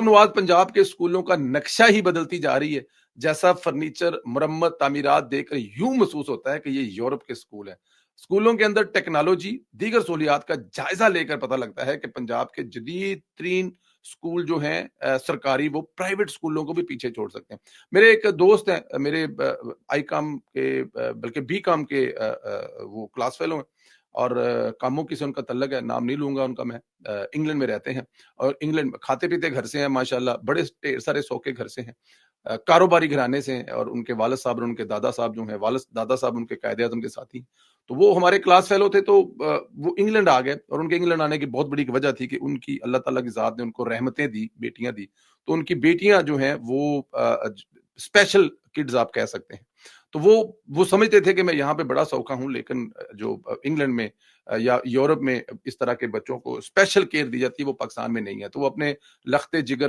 नवाज पंजाब के स्कूलों का नक्शा ही बदलती जा रही है। जैसा फर्नीचर, मुरम्मत, तामीरात देखकर यूं महसूस होता है कि ये यूरोप के स्कूल हैं। स्कूलों के अंदर टेक्नोलॉजी, दीगर सहूलियात का जायजा लेकर पता लगता है कि पंजाब के जदीद तरीन स्कूल जो हैं सरकारी, वो प्राइवेट स्कूलों को भी पीछे छोड़ सकते हैं। मेरे एक दोस्त हैं, मेरे आई कॉम के बल्कि बी कॉम के वो क्लास फेलो हैं, और कामों की से उनका तल्लक है, नाम नहीं लूंगा उनका मैं। इंग्लैंड में रहते हैं, और इंग्लैंड खाते पीते घर से हैं माशाल्लाह, बड़े ढेर सारे शौके घर से हैं, कारोबारी घराने से हैं, और उनके वालिद साहब और उनके दादा साहब जो हैं, वालिद दादा साहब उनके कायदे आज़म के साथी। तो वो हमारे क्लास फेलो थे, तो वो इंग्लैंड आ गए, और उनके इंग्लैंड आने की बहुत बड़ी एक वजह थी कि उनकी अल्लाह ताला की ज़ात ने उनको रहमतें दी, बेटियां दी। तो उनकी बेटियां जो हैं वो स्पेशल किड्स आप कह सकते हैं। तो वो समझते थे कि मैं यहाँ पे बड़ा सौखा हूँ, लेकिन जो इंग्लैंड में या यूरोप में इस तरह के बच्चों को स्पेशल केयर दी जाती है, वो पाकिस्तान में नहीं है। तो वो अपने लख्ते जिगर